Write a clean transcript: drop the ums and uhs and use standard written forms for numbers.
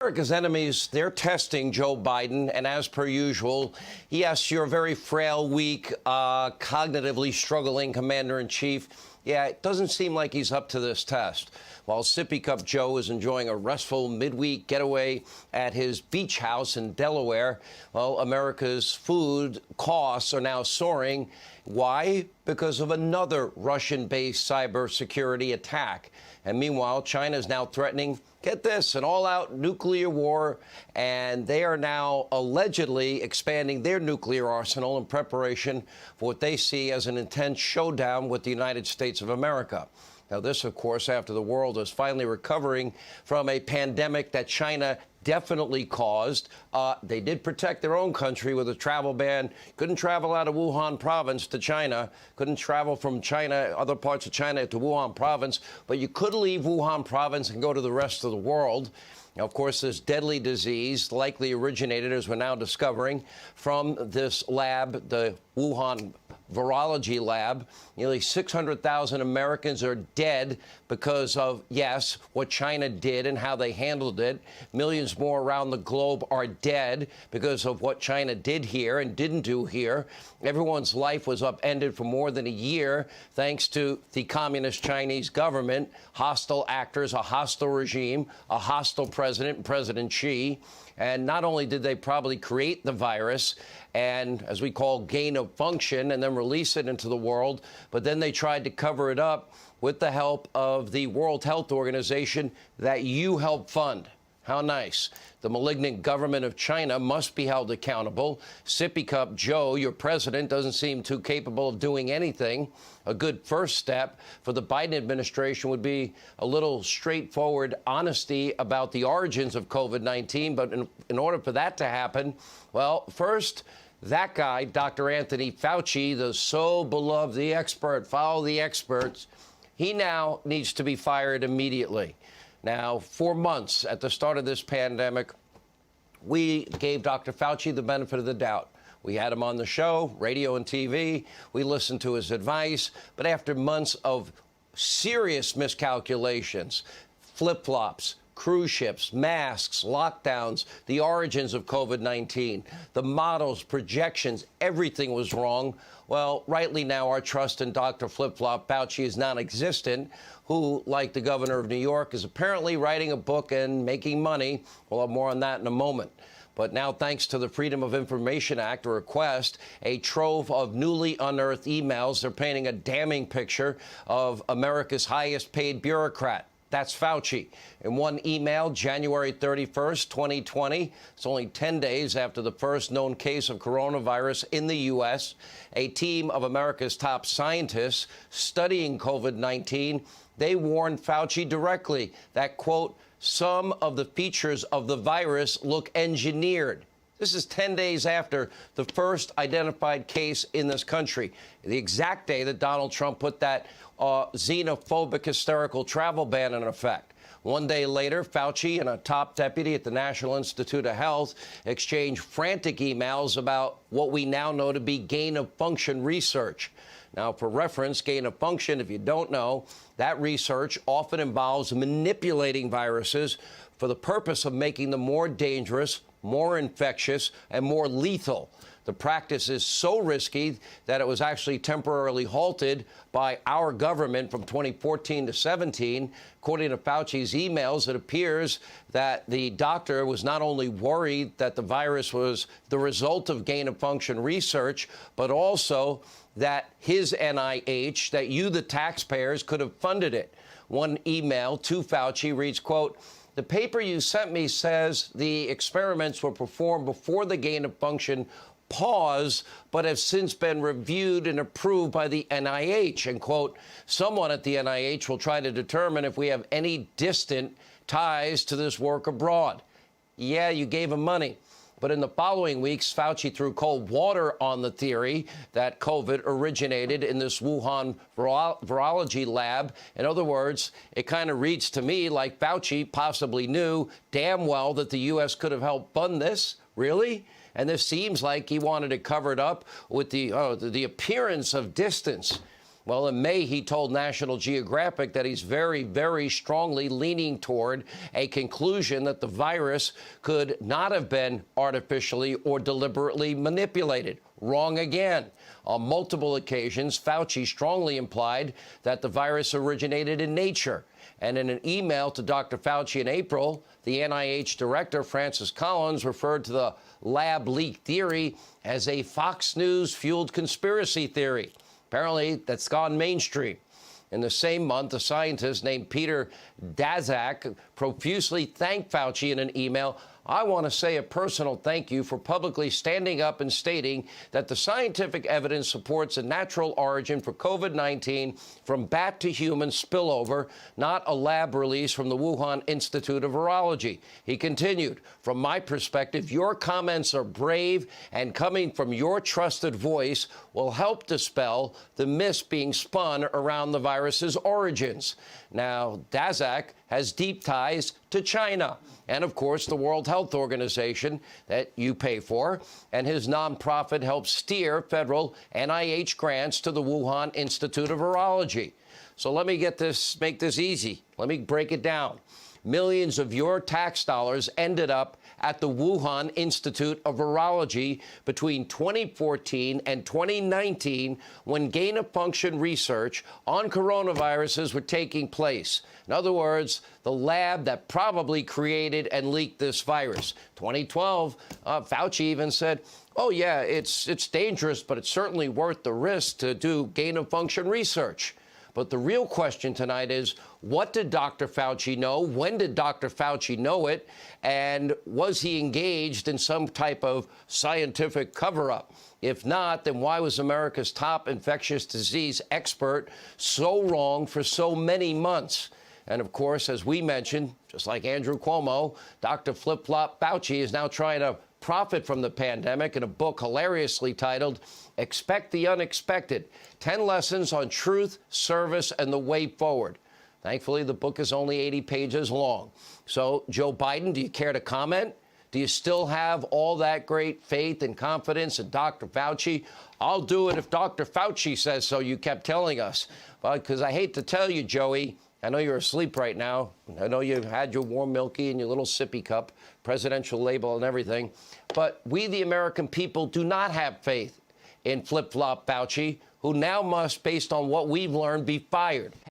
America's enemies, they're testing Joe Biden, and as per usual, yes, you're a very frail, weak, cognitively struggling commander-in-chief. Yeah, it doesn't seem like he's up to this test. While Sippy Cup Joe is enjoying a restful midweek getaway at his beach house in Delaware, well, America's food costs are now soaring. Why? Because of another Russian-based cybersecurity attack. And meanwhile, China is now threatening, get this, an all-out nuclear war, and they are now allegedly expanding their nuclear arsenal in preparation for what they see as an intense showdown with the United States of America. Now, this, of course, after the world is finally recovering from a pandemic that China definitely caused. They did protect their own country with a travel ban. Couldn't travel out of Wuhan province to China. Couldn't travel from China, other parts of China, to Wuhan province. But you could leave Wuhan province and go to the rest of the world. Now, of course, this deadly disease likely originated, as we're now discovering, from this lab, the Wuhan virology lab. Nearly 600,000 Americans are dead because of, yes, what China did and how they handled it. Millions more around the globe are dead because of what China did here and didn't do here. Everyone's life was upended for more than a year thanks to the communist Chinese government, hostile actors, a hostile regime, a hostile president, President Xi. And not only did they probably create the virus and, as we call, gain of function and then release it into the world, but then they tried to cover it up with the help of the World Health Organization that you helped fund. How nice. The malignant government of China must be held accountable. Sippy Cup Joe, your president, doesn't seem too capable of doing anything. A good first step for the Biden administration would be a little straightforward honesty about the origins of COVID-19. But in order for that to happen, well, first, that guy, Dr. Anthony Fauci, the so beloved, the expert, follow the experts, he now needs to be fired immediately. Now, for months at the start of this pandemic, we gave Dr. Fauci the benefit of the doubt. We had him on the show, radio and TV. We listened to his advice. But after months of serious miscalculations, flip-flops, cruise ships, masks, lockdowns, the origins of COVID-19, the models, projections, everything was wrong. Well, rightly now, our trust in Dr. Flip-Flop Fauci is non-existent, who, like the governor of New York, is apparently writing a book and making money. We'll have more on that in a moment. But now, thanks to the Freedom of Information Act request, a trove of newly unearthed emails, they're painting a damning picture of America's highest paid bureaucrat. That's Fauci. In one email, January 31st, 2020, it's only 10 days after the first known case of coronavirus in the U.S., a team of America's top scientists studying COVID-19, they warned Fauci directly that, quote, some of the features of the virus look engineered. This is 10 days after the first identified case in this country, the exact day that Donald Trump put that xenophobic, hysterical travel ban in effect. One day later, Fauci and a top deputy at the National Institute of Health exchanged frantic emails about what we now know to be gain-of-function research. Now, for reference, gain-of-function, if you don't know, that research often involves manipulating viruses for the purpose of making them more dangerous, more infectious, and more lethal. The practice is so risky that it was actually temporarily halted by our government from 2014 to 17. According to Fauci's emails, it appears that the doctor was not only worried that the virus was the result of gain-of-function research, but also that his NIH, that you, the taxpayers, could have funded it. One email to Fauci reads, quote, the paper you sent me says the experiments were performed before the gain-of-function pause, but have since been reviewed and approved by the NIH. And, quote, someone at the NIH will try to determine if we have any distant ties to this work abroad. Yeah, you gave him money. But in the following weeks, Fauci threw cold water on the theory that COVID originated in this Wuhan virology lab. In other words, it kind of reads to me like Fauci possibly knew damn well that the U.S. could have helped fund this. Really? And this seems like he wanted to cover it up with the appearance of distance. Well, in May, he told National Geographic that he's very, very strongly leaning toward a conclusion that the virus could not have been artificially or deliberately manipulated. Wrong again. On multiple occasions, Fauci strongly implied that the virus originated in nature. And in an email to Dr. Fauci in April, the NIH director, Francis Collins, referred to the lab leak theory as a Fox News-fueled conspiracy theory. Apparently, that's gone mainstream. In the same month, a scientist named Peter Daszak profusely thanked Fauci in an email. I want to say a personal thank you for publicly standing up and stating that the scientific evidence supports a natural origin for COVID-19 from bat to human spillover, not a lab release from the Wuhan Institute of Virology. He continued, from my perspective, your comments are brave and coming from your trusted voice will help dispel the myths being spun around the virus's origins. Now, Daszak has deep ties to China and, of course, the World Health Organization that you pay for, and his nonprofit helps steer federal NIH grants to the Wuhan Institute of Virology. So let me make this easy. Let me break it down. Millions of your tax dollars ended up at the Wuhan Institute of Virology between 2014 and 2019 when gain-of-function research on coronaviruses were taking place. In other words, the lab that probably created and leaked this virus. 2012, Fauci even said, oh, yeah, it's dangerous, but it's certainly worth the risk to do gain-of-function research. But the real question tonight is, what did Dr. Fauci know? When did Dr. Fauci know it? And was he engaged in some type of scientific cover-up? If not, then why was America's top infectious disease expert so wrong for so many months? And of course, as we mentioned, just like Andrew Cuomo, Dr. Flip-Flop Fauci is now trying to profit from the pandemic in a book hilariously titled Expect the Unexpected, 10 Lessons on Truth, Service, and the Way Forward. Thankfully, the book is only 80 pages long. So, Joe Biden, do you care to comment? Do you still have all that great faith and confidence in Dr. Fauci? I'll do it if Dr. Fauci says so, you kept telling us. But because I hate to tell you, Joey, I know you're asleep right now. I know you had your warm milky and your little sippy cup, presidential label and everything. But we, the American people, do not have faith in Flip-Flop Fauci, who now must, based on what we've learned, be fired.